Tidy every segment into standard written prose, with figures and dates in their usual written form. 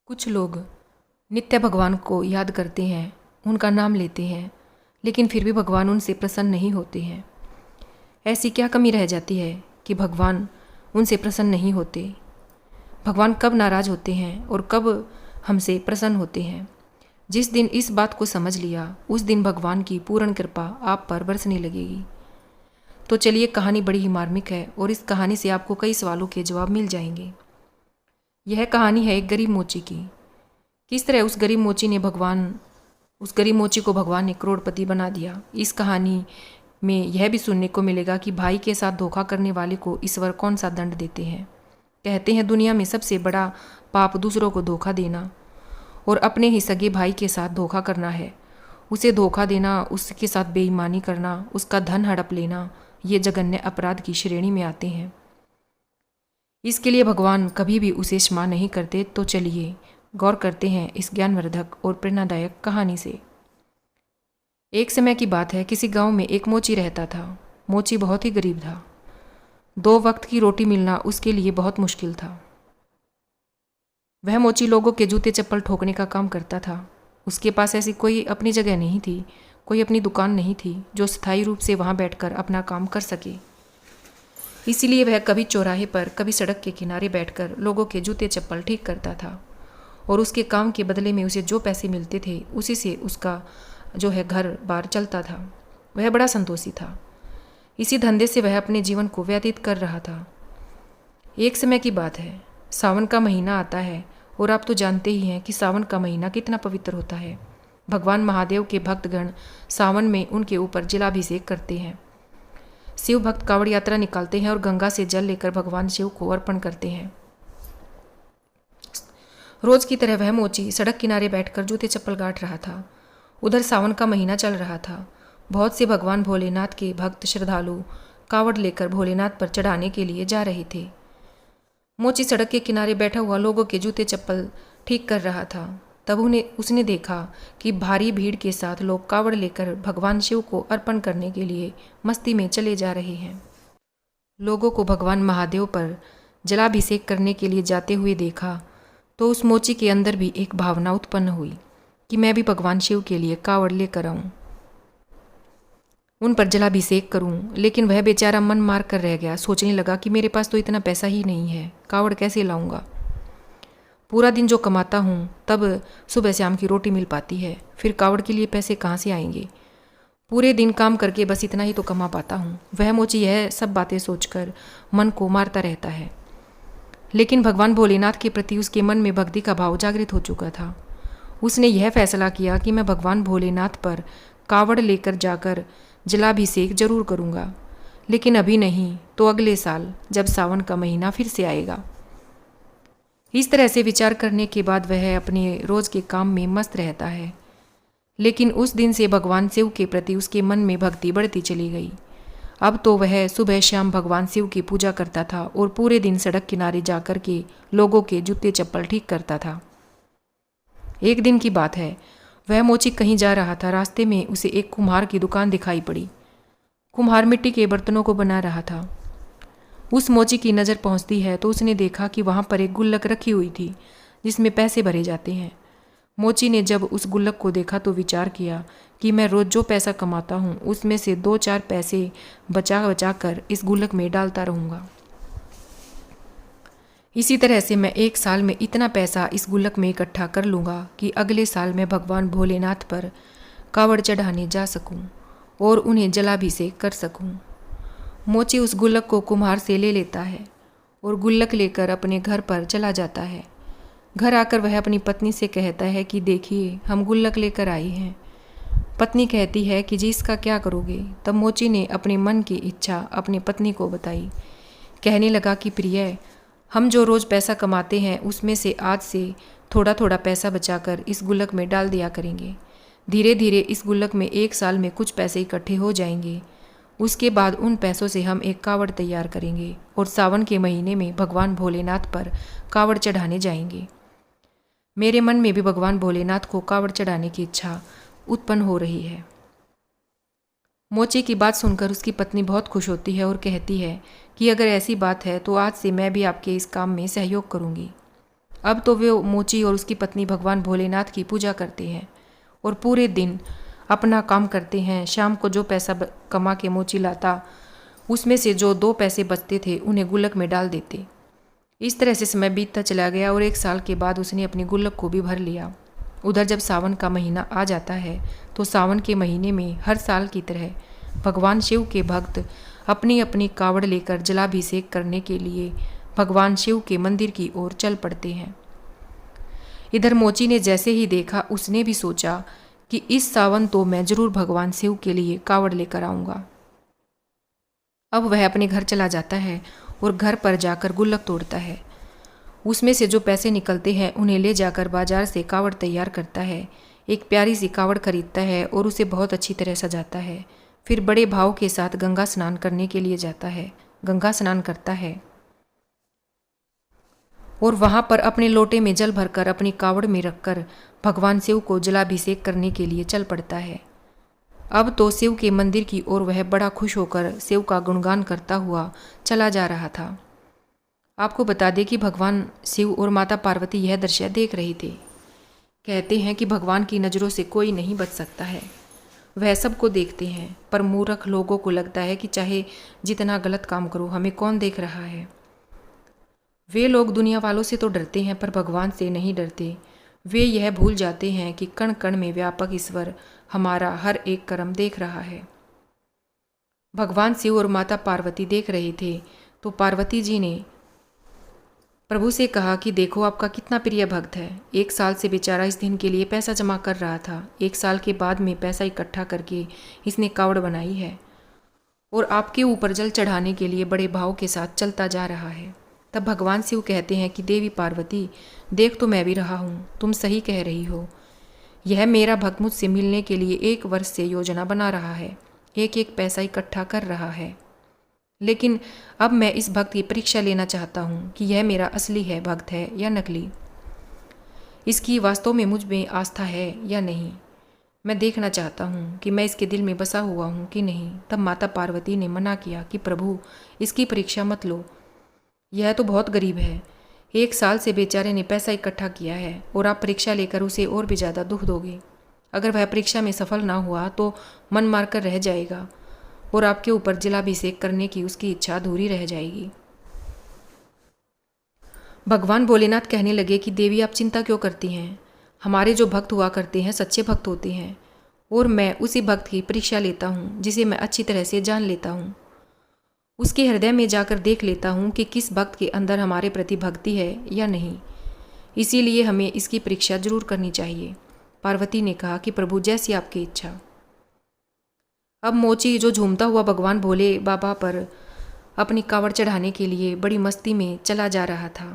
कुछ लोग नित्य भगवान को याद करते हैं, उनका नाम लेते हैं, लेकिन फिर भी भगवान उनसे प्रसन्न नहीं होते हैं। ऐसी क्या कमी रह जाती है कि भगवान उनसे प्रसन्न नहीं होते? भगवान कब नाराज़ होते हैं और कब हमसे प्रसन्न होते हैं? जिस दिन इस बात को समझ लिया, उस दिन भगवान की पूर्ण कृपा आप पर बरसने लगेगी। तो चलिए, कहानी बड़ी ही मार्मिक है और इस कहानी से आपको कई सवालों के जवाब मिल जाएंगे। यह कहानी है एक गरीब मोची की। किस तरह उस गरीब मोची को भगवान ने करोड़पति बना दिया। इस कहानी में यह भी सुनने को मिलेगा कि भाई के साथ धोखा करने वाले को ईश्वर कौन सा दंड देते हैं। कहते हैं दुनिया में सबसे बड़ा पाप दूसरों को धोखा देना और अपने ही सगे भाई के साथ धोखा करना है। उसे धोखा देना, उसके साथ बेईमानी करना, उसका धन हड़प लेना, ये जघन्य अपराध की श्रेणी में आते हैं। इसके लिए भगवान कभी भी उसे क्षमा नहीं करते। तो चलिए गौर करते हैं इस ज्ञानवर्धक और प्रेरणादायक कहानी से। एक समय की बात है, किसी गांव में एक मोची रहता था। मोची बहुत ही गरीब था। 2 वक्त की रोटी मिलना उसके लिए बहुत मुश्किल था। वह मोची लोगों के जूते चप्पल ठोकने का काम करता था। उसके पास ऐसी कोई अपनी जगह नहीं थी, कोई अपनी दुकान नहीं थी जो स्थायी रूप से वहां बैठकर अपना काम कर सके। इसीलिए वह कभी चौराहे पर, कभी सड़क के किनारे बैठकर लोगों के जूते चप्पल ठीक करता था और उसके काम के बदले में उसे जो पैसे मिलते थे उसी से उसका घर बार चलता था। वह बड़ा संतोषी था। इसी धंधे से वह अपने जीवन को व्यतीत कर रहा था। एक समय की बात है, सावन का महीना आता है और आप तो जानते ही हैं कि सावन का महीना कितना पवित्र होता है। भगवान महादेव के भक्तगण सावन में उनके ऊपर जलाभिषेक करते हैं। शिव भक्त कावड़ यात्रा निकालते हैं और गंगा से जल लेकर भगवान शिव को अर्पण करते हैं। रोज की तरह वह मोची सड़क किनारे बैठकर जूते चप्पल गांठ रहा था। उधर सावन का महीना चल रहा था। बहुत से भगवान भोलेनाथ के भक्त श्रद्धालु कावड़ लेकर भोलेनाथ पर चढ़ाने के लिए जा रहे थे। मोची सड़क के किनारे बैठा हुआ लोगों के जूते चप्पल ठीक कर रहा था। तब उसने देखा कि भारी भीड़ के साथ लोग कावड़ लेकर भगवान शिव को अर्पण करने के लिए मस्ती में चले जा रहे हैं। लोगों को भगवान महादेव पर जलाभिषेक करने के लिए जाते हुए देखा तो उस मोची के अंदर भी एक भावना उत्पन्न हुई कि मैं भी भगवान शिव के लिए कावड़ लेकर आऊं, उन पर जलाभिषेक करूं। लेकिन वह बेचारा मन मार कर रह गया। सोचने लगा कि मेरे पास तो इतना पैसा ही नहीं है, कावड़ कैसे लाऊंगा। पूरा दिन जो कमाता हूँ तब सुबह शाम की रोटी मिल पाती है, फिर कावड़ के लिए पैसे कहाँ से आएंगे। पूरे दिन काम करके बस इतना ही तो कमा पाता हूँ। वह मोची यह सब बातें सोचकर मन को मारता रहता है। लेकिन भगवान भोलेनाथ के प्रति उसके मन में भक्ति का भाव जागृत हो चुका था। उसने यह फैसला किया कि मैं भगवान भोलेनाथ पर कावड़ लेकर जाकर जलाभिषेक जरूर करूँगा, लेकिन अभी नहीं तो अगले साल, जब सावन का महीना फिर से आएगा। इस तरह से विचार करने के बाद वह अपने रोज के काम में मस्त रहता है। लेकिन उस दिन से भगवान शिव के प्रति उसके मन में भक्ति बढ़ती चली गई। अब तो वह सुबह शाम भगवान शिव की पूजा करता था और पूरे दिन सड़क किनारे जाकर के लोगों के जूते चप्पल ठीक करता था। एक दिन की बात है, वह मोची कहीं जा रहा था। रास्ते में उसे एक कुम्हार की दुकान दिखाई पड़ी। कुम्हार मिट्टी के बर्तनों को बना रहा था। उस मोची की नज़र पहुंचती है तो उसने देखा कि वहां पर एक गुल्लक रखी हुई थी जिसमें पैसे भरे जाते हैं। मोची ने जब उस गुल्लक को देखा तो विचार किया कि मैं रोज जो पैसा कमाता हूँ उसमें से 2-4 पैसे बचा बचा कर इस गुल्लक में डालता रहूँगा। इसी तरह से मैं 1 साल में इतना पैसा इस गुल्लक में इकट्ठा कर लूँगा कि अगले साल मैं भगवान भोलेनाथ पर कावड़ चढ़ाने जा सकूँ और उन्हें जलाभिषेक कर सकूँ। मोची उस गुल्लक को कुम्हार से ले लेता है और गुल्लक लेकर अपने घर पर चला जाता है। घर आकर वह अपनी पत्नी से कहता है कि देखिए, हम गुल्लक लेकर आए हैं। पत्नी कहती है कि जी इसका क्या करोगे। तब मोची ने अपने मन की इच्छा अपनी पत्नी को बताई। कहने लगा कि प्रिय, हम जो रोज़ पैसा कमाते हैं उसमें से आज से थोड़ा थोड़ा पैसा बचाकर इस गुल्लक में डाल दिया करेंगे। धीरे धीरे इस गुल्लक में 1 साल में कुछ पैसे इकट्ठे हो जाएंगे। उसके बाद उन पैसों से हम एक कावड़ तैयार करेंगे और सावन के महीने में भगवान भोलेनाथ पर कावड़ चढ़ाने जाएंगे। मेरे मन में भी भगवान भोलेनाथ को कावड़ चढ़ाने की इच्छा उत्पन्न हो रही है। मोची की बात सुनकर उसकी पत्नी बहुत खुश होती है और कहती है कि अगर ऐसी बात है तो आज से मैं भी आपके इस काम में सहयोग करूंगी। अब तो वे मोची और उसकी पत्नी भगवान भोलेनाथ की पूजा करते हैं और पूरे दिन अपना काम करते हैं। शाम को जो पैसा कमा के मोची लाता, उसमें से जो 2 पैसे बचते थे उन्हें गुल्लक में डाल देते। इस तरह से समय बीतता चला गया और 1 साल के बाद उसने अपनी गुल्लक को भी भर लिया। उधर जब सावन का महीना आ जाता है तो सावन के महीने में हर साल की तरह भगवान शिव के भक्त अपनी अपनी कावड़ लेकर जलाभिषेक करने के लिए भगवान शिव के मंदिर की ओर चल पड़ते हैं। इधर मोची ने जैसे ही देखा, उसने भी सोचा कि इस सावन तो मैं जरूर भगवान शिव के लिए कावड़ लेकर आऊँगा। अब वह अपने घर चला जाता है और घर पर जाकर गुल्लक तोड़ता है। उसमें से जो पैसे निकलते हैं उन्हें ले जाकर बाजार से कावड़ तैयार करता है। एक प्यारी सी कावड़ खरीदता है और उसे बहुत अच्छी तरह सजाता है। फिर बड़े भाव के साथ गंगा स्नान करने के लिए जाता है। गंगा स्नान करता है और वहां पर अपने लोटे में जल भरकर अपनी कावड़ में रखकर भगवान शिव को जलाभिषेक करने के लिए चल पड़ता है। अब तो शिव के मंदिर की ओर वह बड़ा खुश होकर शिव का गुणगान करता हुआ चला जा रहा था। आपको बता दें कि भगवान शिव और माता पार्वती यह दृश्य देख रहे थे। कहते हैं कि भगवान की नज़रों से कोई नहीं बच सकता है, वह सबको देखते हैं, पर मूर्ख लोगों को लगता है कि चाहे जितना गलत काम करो हमें कौन देख रहा है। वे लोग दुनिया वालों से तो डरते हैं पर भगवान से नहीं डरते। वे यह भूल जाते हैं कि कण कण में व्यापक ईश्वर हमारा हर एक कर्म देख रहा है। भगवान शिव और माता पार्वती देख रहे थे तो पार्वती जी ने प्रभु से कहा कि देखो आपका कितना प्रिय भक्त है। 1 साल से बेचारा इस दिन के लिए पैसा जमा कर रहा था। 1 साल के बाद में पैसा इकट्ठा करके इसने कावड़ बनाई है और आपके ऊपर जल चढ़ाने के लिए बड़े भाव के साथ चलता जा रहा है। तब भगवान शिव कहते हैं कि देवी पार्वती, देख तो मैं भी रहा हूँ, तुम सही कह रही हो। यह मेरा भक्त मुझसे मिलने के लिए 1 वर्ष से योजना बना रहा है, एक एक पैसा इकट्ठा कर रहा है। लेकिन अब मैं इस भक्त की परीक्षा लेना चाहता हूँ कि यह मेरा असली है भक्त है या नकली, इसकी वास्तव में मुझ में आस्था है या नहीं। मैं देखना चाहता हूँ कि मैं इसके दिल में बसा हुआ हूँ कि नहीं। तब माता पार्वती ने मना किया कि प्रभु, इसकी परीक्षा मत लो, यह तो बहुत गरीब है। 1 साल से बेचारे ने पैसा इकट्ठा किया है और आप परीक्षा लेकर उसे और भी ज़्यादा दुख दोगे। अगर वह परीक्षा में सफल ना हुआ तो मन मारकर रह जाएगा और आपके ऊपर जलाभिषेक करने की उसकी इच्छा अधूरी रह जाएगी। भगवान भोलेनाथ कहने लगे कि देवी आप चिंता क्यों करती हैं, हमारे जो भक्त हुआ करते हैं सच्चे भक्त होते हैं और मैं उसी भक्त की परीक्षा लेता हूँ जिसे मैं अच्छी तरह से जान लेता हूँ। उसके हृदय में जाकर देख लेता हूँ कि किस भक्त के अंदर हमारे प्रति भक्ति है या नहीं। इसीलिए हमें इसकी परीक्षा जरूर करनी चाहिए। पार्वती ने कहा कि प्रभु जैसी आपकी इच्छा। अब मोची जो झूमता हुआ भगवान भोले बाबा पर अपनी कावड़ चढ़ाने के लिए बड़ी मस्ती में चला जा रहा था,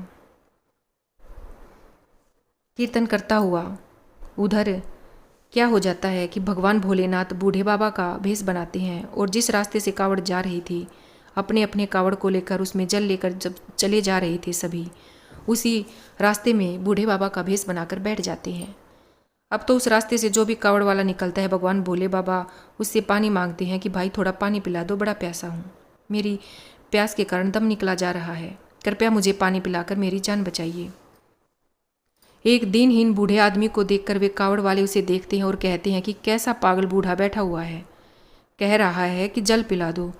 कीर्तन करता हुआ। उधर क्या हो जाता है कि भगवान भोलेनाथ बूढ़े बाबा का भेष बनाते हैं और जिस रास्ते से कावड़ जा रही थी, अपने अपने कावड़ को लेकर उसमें जल लेकर जब चले जा रहे थे सभी, उसी रास्ते में बूढ़े बाबा का भेष बनाकर बैठ जाते हैं। अब तो उस रास्ते से जो भी कावड़ वाला निकलता है, भगवान भोले बाबा उससे पानी मांगते हैं कि भाई थोड़ा पानी पिला दो, बड़ा प्यासा हूँ, मेरी प्यास के कारण दम निकला जा रहा है, कृपया मुझे पानी पिलाकर मेरी जान बचाइए। एक दिनहीन बूढ़े आदमी को देखकर वे कावड़ वाले उसे देखते हैं और कहते हैं कि कैसा पागल बूढ़ा बैठा हुआ है, कह रहा है कि जल पिला दो।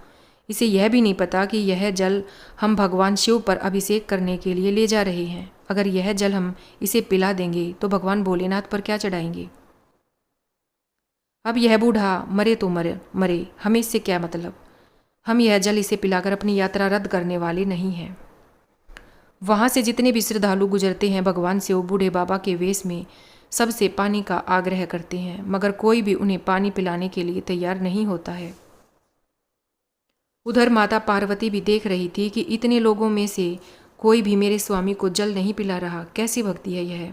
इसे यह भी नहीं पता कि यह जल हम भगवान शिव पर अभिषेक करने के लिए ले जा रहे हैं। अगर यह जल हम इसे पिला देंगे तो भगवान भोलेनाथ पर क्या चढ़ाएंगे। अब यह बूढ़ा मरे तो मरे, हमें इससे क्या मतलब। हम यह जल इसे पिलाकर अपनी यात्रा रद्द करने वाले नहीं हैं। वहाँ से जितने भी श्रद्धालु गुजरते हैं, भगवान शिव बूढ़े बाबा के वेश में सबसे पानी का आग्रह करते हैं, मगर कोई भी उन्हें पानी पिलाने के लिए तैयार नहीं होता है। उधर माता पार्वती भी देख रही थी कि इतने लोगों में से कोई भी मेरे स्वामी को जल नहीं पिला रहा। कैसी भक्ति है यह,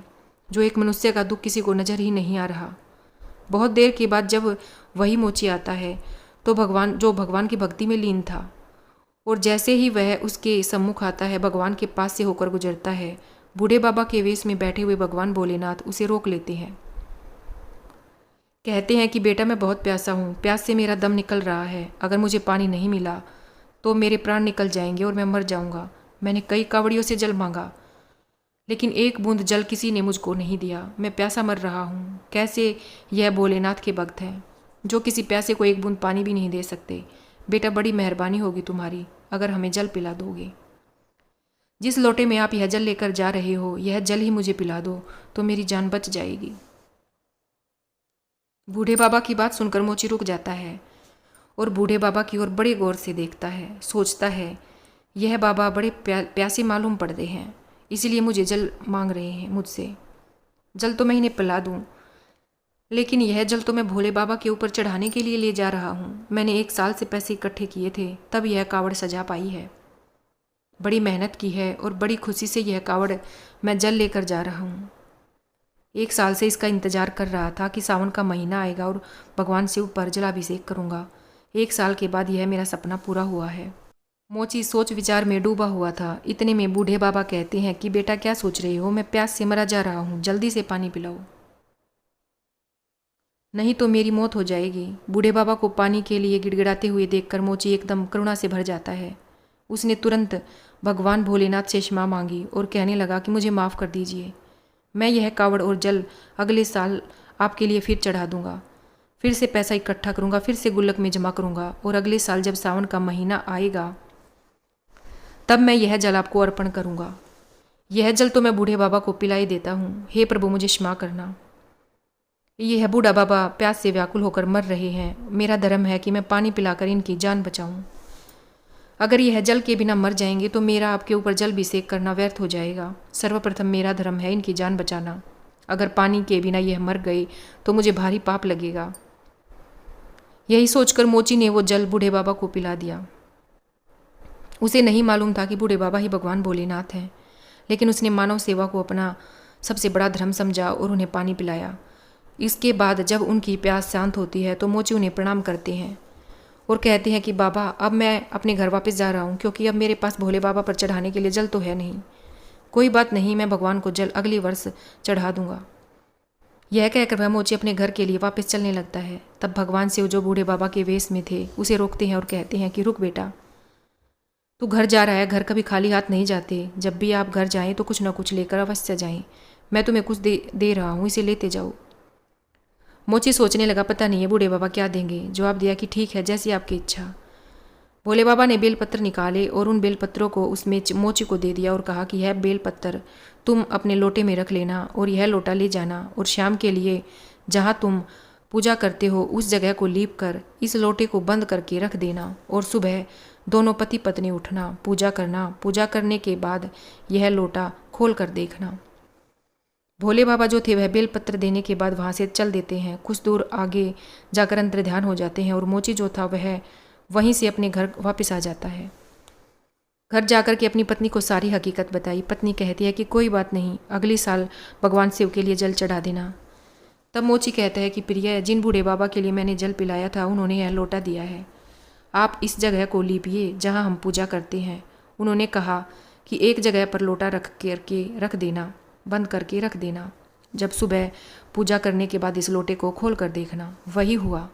जो एक मनुष्य का दुख किसी को नजर ही नहीं आ रहा। बहुत देर के बाद जब वही मोची आता है तो भगवान की भक्ति में लीन था, और जैसे ही वह उसके सम्मुख आता है, भगवान के पास से होकर गुजरता है, बूढ़े बाबा के वेश में बैठे हुए भगवान भोलेनाथ उसे रोक लेते हैं। कहते हैं कि बेटा मैं बहुत प्यासा हूँ, प्यास से मेरा दम निकल रहा है, अगर मुझे पानी नहीं मिला तो मेरे प्राण निकल जाएंगे और मैं मर जाऊँगा। मैंने कई कावड़ियों से जल मांगा लेकिन एक बूंद जल किसी ने मुझको नहीं दिया। मैं प्यासा मर रहा हूँ। कैसे यह भोलेनाथ के भक्त हैं जो किसी प्यासे को एक बूंद पानी भी नहीं दे सकते। बेटा, बड़ी मेहरबानी होगी तुम्हारी अगर हमें जल पिला दोगे। जिस लोटे में आप यह जल लेकर जा रहे हो, यह जल ही मुझे पिला दो तो मेरी जान बच जाएगी। बूढ़े बाबा की बात सुनकर मोची रुक जाता है और बूढ़े बाबा की ओर बड़े गौर से देखता है। सोचता है, यह बाबा बड़े प्यासे मालूम पड़ते हैं, इसीलिए मुझे जल मांग रहे हैं मुझसे। जल तो मैं इन्हें पिला दूं, लेकिन यह जल तो मैं भोले बाबा के ऊपर चढ़ाने के लिए ले जा रहा हूँ। मैंने 1 साल से पैसे इकट्ठे किए थे, तब यह कावड़ सजा पाई है। बड़ी मेहनत की है और बड़ी खुशी से यह कावड़ मैं जल लेकर जा रहा हूँ। 1 साल से इसका इंतजार कर रहा था कि सावन का महीना आएगा और भगवान शिव पर जलाभिषेक करूँगा। 1 साल के बाद यह मेरा सपना पूरा हुआ है। मोची सोच विचार में डूबा हुआ था। इतने में बूढ़े बाबा कहते हैं कि बेटा, क्या सोच रहे हो? मैं प्यास से मरा जा रहा हूँ, जल्दी से पानी पिलाओ, नहीं तो मेरी मौत हो जाएगी। बूढ़े बाबा को पानी के लिए गिड़गिड़ाते हुए देखकर मोची एकदम करुणा से भर जाता है। उसने तुरंत भगवान भोलेनाथ से क्षमा मांगी और कहने लगा कि मुझे माफ़ कर दीजिए। मैं यह कावड़ और जल अगले साल आपके लिए फिर चढ़ा दूंगा। फिर से पैसा इकट्ठा करूंगा, फिर से गुल्लक में जमा करूंगा और अगले साल जब सावन का महीना आएगा तब मैं यह जल आपको अर्पण करूंगा। यह जल तो मैं बूढ़े बाबा को पिलाई देता हूँ। हे प्रभु, मुझे क्षमा करना। यह बूढ़ा बाबा प्यास से व्याकुल होकर मर रहे हैं। मेरा धर्म है कि मैं पानी पिलाकर इनकी जान बचाऊं। अगर यह जल के बिना मर जाएंगे तो मेरा आपके ऊपर जल अभिषेक करना व्यर्थ हो जाएगा। सर्वप्रथम मेरा धर्म है इनकी जान बचाना। अगर पानी के बिना यह मर गए तो मुझे भारी पाप लगेगा। यही सोचकर मोची ने वो जल बूढ़े बाबा को पिला दिया। उसे नहीं मालूम था कि बूढ़े बाबा ही भगवान भोलेनाथ हैं, लेकिन उसने मानव सेवा को अपना सबसे बड़ा धर्म समझा और उन्हें पानी पिलाया। इसके बाद जब उनकी प्यास शांत होती है तो मोची उन्हें प्रणाम करते हैं और कहते हैं कि बाबा, अब मैं अपने घर वापस जा रहा हूँ, क्योंकि अब मेरे पास भोले बाबा पर चढ़ाने के लिए जल तो है नहीं। कोई बात नहीं, मैं भगवान को जल अगले वर्ष चढ़ा दूंगा। यह कहकर वह मोची अपने घर के लिए वापस चलने लगता है। तब भगवान शिव, जो बूढ़े बाबा के वेश में थे, उसे रोकते हैं और कहते हैं कि रुक बेटा, तू घर जा रहा है, घर कभी खाली हाथ नहीं जाते। जब भी आप घर जाएं तो कुछ न कुछ लेकर अवश्य जाएं। मैं तुम्हें कुछ दे रहा हूँ, इसे लेते जाओ। मोची सोचने लगा, पता नहीं है बूढ़े बाबा क्या देंगे। जवाब दिया कि ठीक है, जैसी आपकी इच्छा। भोले बाबा ने बेलपत्र निकाले और उन बेलपत्रों को उसमें मोची को दे दिया और कहा कि यह बेलपत्र तुम अपने लोटे में रख लेना और यह लोटा ले जाना और शाम के लिए जहाँ तुम पूजा करते हो उस जगह को लीप कर इस लोटे को बंद करके रख देना और सुबह दोनों पति पत्नी उठना, पूजा करना। पूजा करने के बाद यह लोटा खोल कर देखना। भोले बाबा जो थे वह बेलपत्र देने के बाद वहाँ से चल देते हैं। कुछ दूर आगे जाकर अंतर ध्यान हो जाते हैं और मोची जो था वह वहीं से अपने घर वापस आ जाता है। घर जाकर के अपनी पत्नी को सारी हकीकत बताई। पत्नी कहती है कि कोई बात नहीं, अगले साल भगवान शिव के लिए जल चढ़ा देना। तब मोची कहता है कि प्रिय, जिन बूढ़े बाबा के लिए मैंने जल पिलाया था उन्होंने यह लोटा दिया है। आप इस जगह को लीपिए जहाँ हम पूजा करते हैं। उन्होंने कहा कि एक जगह पर लोटा रख देना, बंद करके रख देना। जब सुबह पूजा करने के बाद इस लोटे को खोल कर देखना। वही हुआ।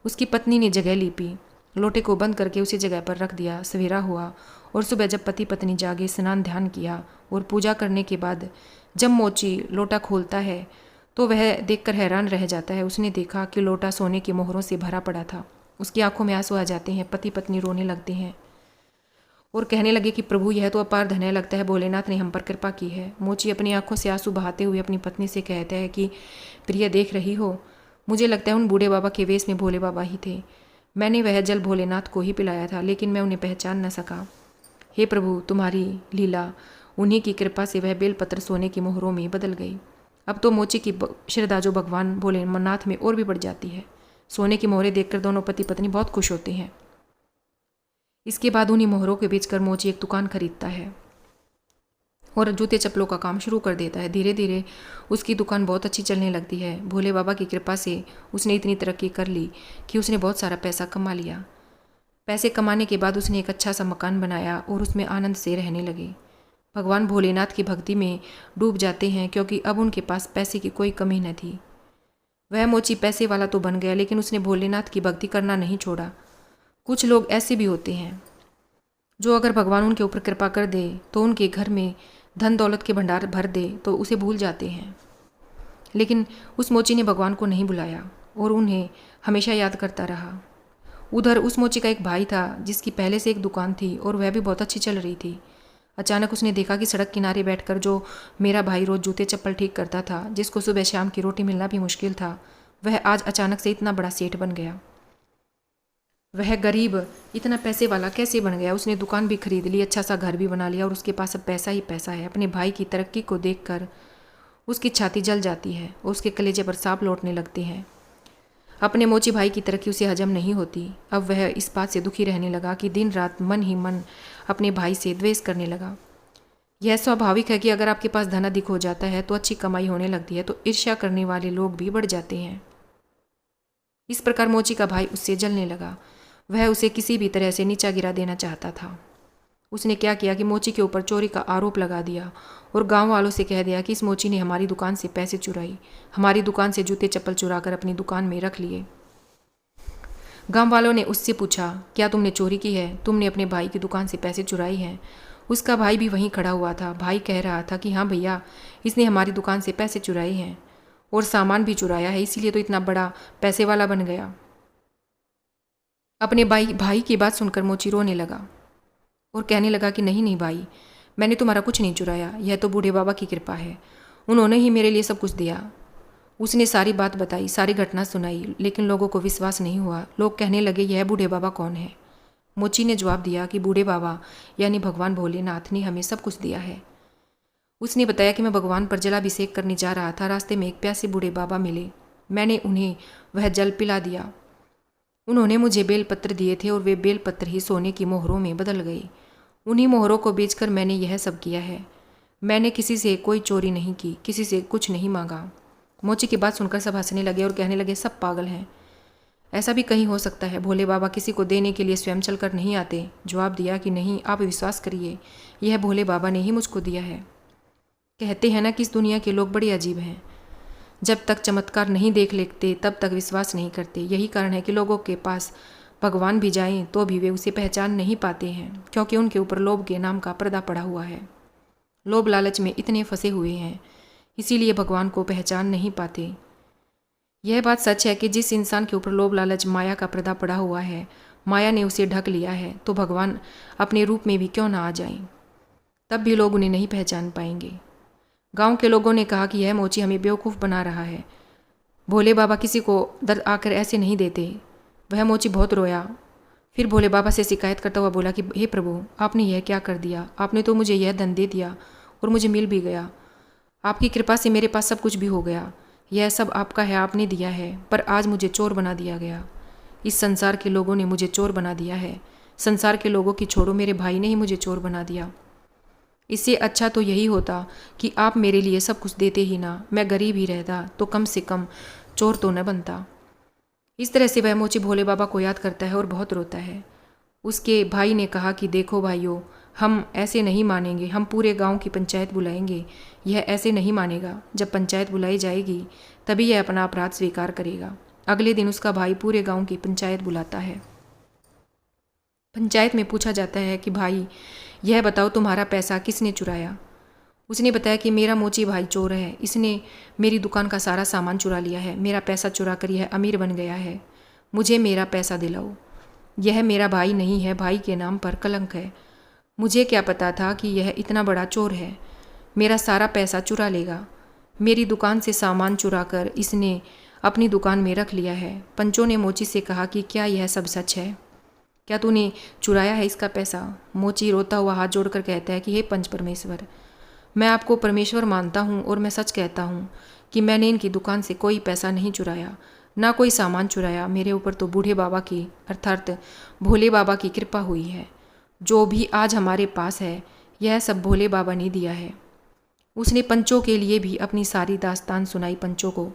उसकी पत्नी ने जगह लीपी, लोटे को बंद करके उसी जगह पर रख दिया। सवेरा हुआ और सुबह जब पति पत्नी जागे, स्नान ध्यान किया और पूजा करने के बाद जब मोची लोटा खोलता है तो वह देखकर हैरान रह जाता है। उसने देखा कि लोटा सोने की मोहरों से भरा पड़ा था। उसकी आंखों में आंसू आ जाते हैं। पति पत्नी रोने लगते हैं और कहने लगे कि प्रभु, यह तो अपार धन है, लगता है भोलेनाथ ने हम पर कृपा की है। मोची अपनी आंखों से आंसू बहाते हुए अपनी पत्नी से कहता है कि प्रिय, देख रही हो, मुझे लगता है उन बूढ़े बाबा के वेश में भोले बाबा ही थे। मैंने वह जल भोलेनाथ को ही पिलाया था, लेकिन मैं उन्हें पहचान न सका। हे प्रभु, तुम्हारी लीला, उन्हीं की कृपा से वह बेलपत्र सोने की मोहरों में बदल गई। अब तो मोची की श्रद्धा जो भगवान भोलेनाथ में और भी बढ़ जाती है। सोने की मोहरें देखकर दोनों पति पत्नी बहुत खुश होते हैं। इसके बाद उन्हीं मोहरों के बेचकर मोची एक दुकान खरीदता है और जूते चप्पलों का काम शुरू कर देता है। धीरे धीरे उसकी दुकान बहुत अच्छी चलने लगती है। भोले बाबा की कृपा से उसने इतनी तरक्की कर ली कि उसने बहुत सारा पैसा कमा लिया। पैसे कमाने के बाद उसने एक अच्छा सा मकान बनाया और उसमें आनंद से रहने लगे। भगवान भोलेनाथ की भक्ति में डूब जाते हैं, क्योंकि अब उनके पास पैसे की कोई कमी न थी। वह मोची पैसे वाला तो बन गया, लेकिन उसने भोलेनाथ की भक्ति करना नहीं छोड़ा। कुछ लोग ऐसे भी होते हैं जो अगर भगवान उनके ऊपर कृपा कर दे तो उनके घर में धन दौलत के भंडार भर दे तो उसे भूल जाते हैं। लेकिन उस मोची ने भगवान को नहीं बुलाया और उन्हें हमेशा याद करता रहा। उधर उस मोची का एक भाई था जिसकी पहले से एक दुकान थी और वह भी बहुत अच्छी चल रही थी। अचानक उसने देखा कि सड़क किनारे बैठकर जो मेरा भाई रोज़ जूते चप्पल ठीक करता था, जिसको सुबह शाम की रोटी मिलना भी मुश्किल था, वह आज अचानक से इतना बड़ा सेठ बन गया। वह गरीब इतना पैसे वाला कैसे बन गया? उसने दुकान भी खरीद ली, अच्छा सा घर भी बना लिया और उसके पास अब पैसा ही पैसा है। अपने भाई की तरक्की को देखकर उसकी छाती जल जाती है और उसके कलेजे पर सांप लौटने लगते हैं। अपने मोची भाई की तरक्की उसे हजम नहीं होती। अब वह इस बात से दुखी रहने लगा कि दिन रात मन ही मन अपने भाई से द्वेष करने लगा। यह स्वाभाविक है कि अगर आपके पास धन अधिक हो जाता है तो अच्छी कमाई होने लगती है तो ईर्ष्या करने वाले लोग भी बढ़ जाते हैं। इस प्रकार मोची का भाई उससे जलने लगा। वह उसे किसी भी तरह से नीचा गिरा देना चाहता था। उसने क्या किया कि मोची के ऊपर चोरी का आरोप लगा दिया और गांव वालों से कह दिया कि इस मोची ने हमारी दुकान से पैसे चुराई, हमारी दुकान से जूते चप्पल चुरा कर अपनी दुकान में रख लिए। गांव वालों ने उससे पूछा, क्या तुमने चोरी की है? तुमने अपने भाई की दुकान से पैसे चुराए हैं? उसका भाई भी वहीं खड़ा हुआ था। भाई कह रहा था कि हाँ भैया, इसने हमारी दुकान से पैसे चुराए हैं और सामान भी चुराया है, इसीलिए तो इतना बड़ा पैसे वाला बन गया। अपने भाई की बात सुनकर मोची रोने लगा और कहने लगा कि नहीं नहीं भाई, मैंने तुम्हारा कुछ नहीं चुराया, यह तो बूढ़े बाबा की कृपा है, उन्होंने ही मेरे लिए सब कुछ दिया। उसने सारी बात बताई, सारी घटना सुनाई, लेकिन लोगों को विश्वास नहीं हुआ। लोग कहने लगे यह बूढ़े बाबा कौन है? मोची ने जवाब दिया कि बूढ़े बाबा यानी भगवान भोलेनाथ ने हमें सब कुछ दिया है। उसने बताया कि मैं भगवान पर जलाभिषेक करने जा रहा था, रास्ते में एक प्यासे बूढ़े बाबा मिले, मैंने उन्हें वह जल पिला दिया। उन्होंने मुझे बेलपत्र दिए थे और वे बेलपत्र ही सोने की मोहरों में बदल गए। उन्हीं मोहरों को बेचकर मैंने यह सब किया है। मैंने किसी से कोई चोरी नहीं की, किसी से कुछ नहीं मांगा। मोची की बात सुनकर सब हंसने लगे और कहने लगे सब पागल हैं, ऐसा भी कहीं हो सकता है? भोले बाबा किसी को देने के लिए स्वयं चलकर नहीं आते। जवाब दिया कि नहीं, आप विश्वास करिए, यह भोले बाबा ने ही मुझको दिया है। कहते हैं ना कि इस दुनिया के लोग बड़े अजीब हैं, जब तक चमत्कार नहीं देख लेते तब तक विश्वास नहीं करते। यही कारण है कि लोगों के पास भगवान भी जाएं तो भी वे उसे पहचान नहीं पाते हैं, क्योंकि उनके ऊपर लोभ के नाम का पर्दा पड़ा हुआ है। लोभ लालच में इतने फंसे हुए हैं, इसीलिए भगवान को पहचान नहीं पाते। यह बात सच है कि जिस इंसान के ऊपर लोभ लालच माया का पर्दा पड़ा हुआ है, माया ने उसे ढक लिया है, तो भगवान अपने रूप में भी क्यों ना आ जाएं, तब भी लोग उन्हें नहीं पहचान पाएंगे। गांव के लोगों ने कहा कि यह मोची हमें बेवकूफ़ बना रहा है, भोले बाबा किसी को दर आकर ऐसे नहीं देते। वह मोची बहुत रोया, फिर भोले बाबा से शिकायत करता हुआ बोला कि हे प्रभु, आपने यह क्या कर दिया? आपने तो मुझे यह धन दे दिया और मुझे मिल भी गया। आपकी कृपा से मेरे पास सब कुछ भी हो गया। यह सब आपका है, आपने दिया है, पर आज मुझे चोर बना दिया गया। इस संसार के लोगों ने मुझे चोर बना दिया है। संसार के लोगों की छोड़ो, मेरे भाई ने ही मुझे चोर बना दिया। इससे अच्छा तो यही होता कि आप मेरे लिए सब कुछ देते ही ना, मैं गरीब ही रहता तो कम से कम चोर तो न बनता। इस तरह से वह मोची भोले बाबा को याद करता है और बहुत रोता है। उसके भाई ने कहा कि देखो भाइयों, हम ऐसे नहीं मानेंगे, हम पूरे गांव की पंचायत बुलाएंगे। यह ऐसे नहीं मानेगा। जब पंचायत बुलाई जाएगी तभी यह अपना अपराध स्वीकार करेगा। अगले दिन उसका भाई पूरे गांव की पंचायत बुलाता है। पंचायत में पूछा जाता है कि भाई यह बताओ, तुम्हारा पैसा किसने चुराया? उसने बताया कि मेरा मोची भाई चोर है, इसने मेरी दुकान का सारा सामान चुरा लिया है, मेरा पैसा चुरा कर यह अमीर बन गया है, मुझे मेरा पैसा दिलाओ। यह मेरा भाई नहीं है, भाई के नाम पर कलंक है। मुझे क्या पता था कि यह इतना बड़ा चोर है, मेरा सारा पैसा चुरा लेगा। मेरी दुकान से सामान चुरा कर इसने अपनी दुकान में रख लिया है। पंचों ने मोची से कहा कि क्या यह सब सच है? क्या तूने चुराया है इसका पैसा? मोची रोता हुआ हाथ जोड़कर कहता है कि हे पंच परमेश्वर, मैं आपको परमेश्वर मानता हूँ और मैं सच कहता हूँ कि मैंने इनकी दुकान से कोई पैसा नहीं चुराया, ना कोई सामान चुराया। मेरे ऊपर तो बूढ़े बाबा की अर्थात भोले बाबा की कृपा हुई है। जो भी आज हमारे पास है यह सब भोले बाबा ने दिया है। उसने पंचों के लिए भी अपनी सारी दास्तान सुनाई पंचों को,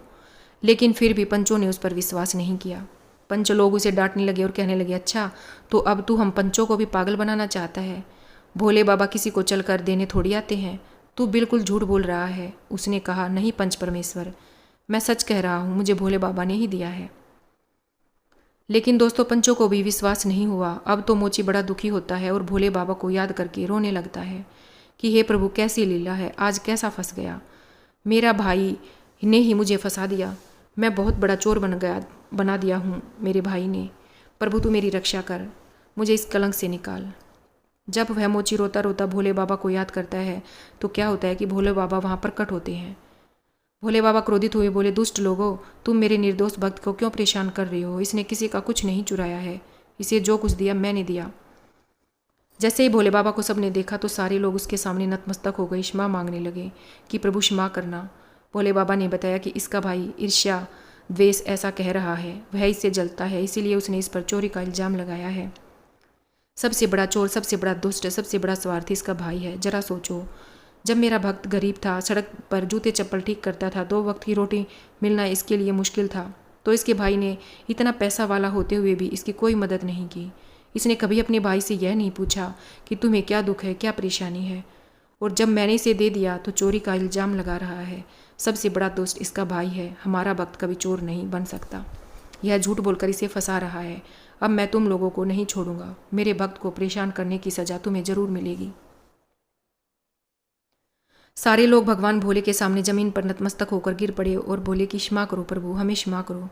लेकिन फिर भी पंचों ने उस पर विश्वास नहीं किया। पंच लोग उसे डांटने लगे और कहने लगे, अच्छा तो अब तू हम पंचों को भी पागल बनाना चाहता है? भोले बाबा किसी को चल कर देने थोड़ी आते हैं, तू बिल्कुल झूठ बोल रहा है। उसने कहा, नहीं पंच परमेश्वर, मैं सच कह रहा हूँ, मुझे भोले बाबा ने ही दिया है। लेकिन दोस्तों, पंचों को भी विश्वास नहीं हुआ। अब तो मोची बड़ा दुखी होता है और भोले बाबा को याद करके रोने लगता है कि हे प्रभु कैसी लीला है, आज कैसा फंस गया। मेरा भाई ने ही मुझे फंसा दिया। मैं बहुत बड़ा चोर बना दिया हूँ मेरे भाई ने। प्रभु तू मेरी रक्षा कर, मुझे इस कलंक से निकाल। जब वह मोची रोता रोता भोले बाबा को याद करता है तो क्या होता है कि भोले बाबा वहाँ प्रकट होते हैं। भोले बाबा क्रोधित हुए बोले, दुष्ट लोगों, तुम मेरे निर्दोष भक्त को क्यों परेशान कर रही हो? इसने किसी का कुछ नहीं चुराया है, इसे जो कुछ दिया मैंने दिया। जैसे ही भोले बाबा को सबने देखा तो सारे लोग उसके सामने नतमस्तक हो गए, क्षमा मांगने लगे कि प्रभु क्षमा करना। भोले बाबा ने बताया कि इसका भाई ईर्ष्या द्वेष ऐसा कह रहा है, वह इससे जलता है, इसीलिए उसने इस पर चोरी का इल्ज़ाम लगाया है। सबसे बड़ा चोर, सबसे बड़ा दुष्ट, सबसे बड़ा स्वार्थी इसका भाई है। जरा सोचो, जब मेरा भक्त गरीब था, सड़क पर जूते चप्पल ठीक करता था, 2 वक्त की रोटी मिलना इसके लिए मुश्किल था, तो इसके भाई ने इतना पैसा वाला होते हुए भी इसकी कोई मदद नहीं की। इसने कभी अपने भाई से यह नहीं पूछा कि तुम्हें क्या दुख है, क्या परेशानी है, और जब मैंने इसे दे दिया तो चोरी का इल्ज़ाम लगा रहा है। सबसे बड़ा दोस्त इसका भाई है। हमारा भक्त कभी चोर नहीं बन सकता। यह झूठ बोलकर इसे फंसा रहा है। अब मैं तुम लोगों को नहीं छोड़ूंगा। मेरे भक्त को परेशान करने की सजा तुम्हें जरूर मिलेगी। सारे लोग भगवान भोले के सामने जमीन पर नतमस्तक होकर गिर पड़े और बोले कि क्षमा करो प्रभु, हमें क्षमा करो,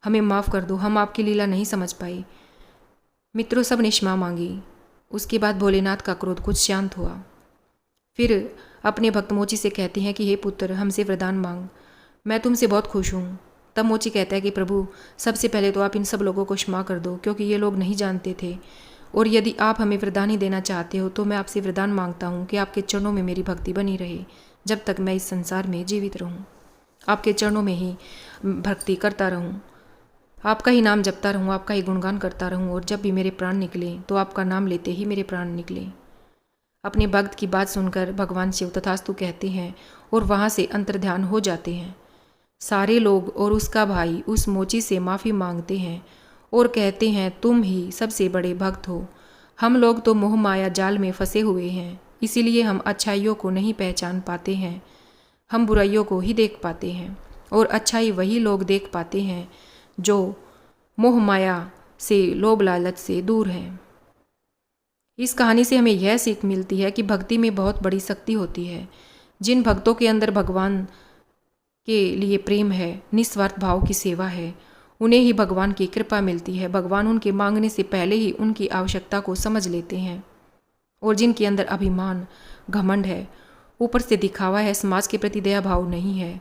हमें माफ़ कर दो, हम आपकी लीला नहीं समझ पाए। मित्रों, सब ने क्षमा मांगी। उसके बाद भोलेनाथ का क्रोध कुछ शांत हुआ। फिर अपने भक्त मोची से कहते हैं कि हे पुत्र, हमसे वरदान मांग, मैं तुमसे बहुत खुश हूँ। तब मोची कहता है कि प्रभु, सबसे पहले तो आप इन सब लोगों को क्षमा कर दो, क्योंकि ये लोग नहीं जानते थे, और यदि आप हमें वरदान ही देना चाहते हो तो मैं आपसे वरदान मांगता हूँ कि आपके चरणों में मेरी भक्ति बनी रहे जब तक मैं इस संसार में जीवित रहूँ। आपके चरणों में ही भक्ति करता रहूँ, आपका ही नाम जपता रहूँ, आपका ही गुणगान करता रहूँ, और जब भी मेरे प्राण निकले तो आपका नाम लेते ही मेरे प्राण निकले। अपने भक्त की बात सुनकर भगवान शिव तथास्तु कहते हैं और वहाँ से अंतर्ध्यान हो जाते हैं। सारे लोग और उसका भाई उस मोची से माफ़ी मांगते हैं और कहते हैं, तुम ही सबसे बड़े भक्त हो। हम लोग तो मोह माया जाल में फंसे हुए हैं, इसीलिए हम अच्छाइयों को नहीं पहचान पाते हैं, हम बुराइयों को ही देख पाते हैं, और अच्छाई वही लोग देख पाते हैं जो मोह माया से, लोभ लालच से दूर हैं। इस कहानी से हमें यह सीख मिलती है कि भक्ति में बहुत बड़ी शक्ति होती है। जिन भक्तों के अंदर भगवान के लिए प्रेम है, निस्वार्थ भाव की सेवा है, उन्हें ही भगवान की कृपा मिलती है। भगवान उनके मांगने से पहले ही उनकी आवश्यकता को समझ लेते हैं। और जिनके अंदर अभिमान, घमंड है, ऊपर से दिखावा है, समाज के प्रति दया भाव नहीं है,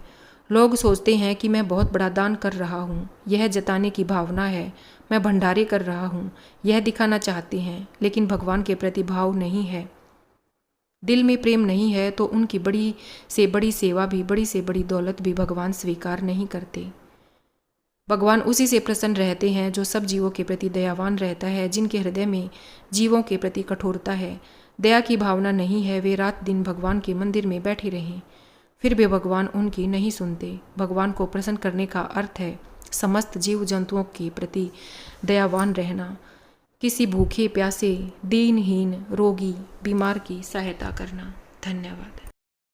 लोग सोचते हैं कि मैं बहुत बड़ा दान कर रहा हूँ, यह जताने की भावना है, मैं भंडारे कर रहा हूँ, यह दिखाना चाहते हैं, लेकिन भगवान के प्रति भाव नहीं है, दिल में प्रेम नहीं है, तो उनकी बड़ी से बड़ी सेवा भी, बड़ी से बड़ी दौलत भी भगवान स्वीकार नहीं करते। भगवान उसी से प्रसन्न रहते हैं जो सब जीवों के प्रति दयावान रहता है, जिनके हृदय में जीवों के प्रति कठोरता है, दया की भावना नहीं है। वे रात दिन भगवान के मंदिर में बैठे रहें, फिर भी भगवान उनकी नहीं सुनते। भगवान को प्रसन्न करने का अर्थ है समस्त जीव जंतुओं के प्रति दयावान रहना, किसी भूखे प्यासे, दीनहीन, रोगी, बीमार की सहायता करना। धन्यवाद।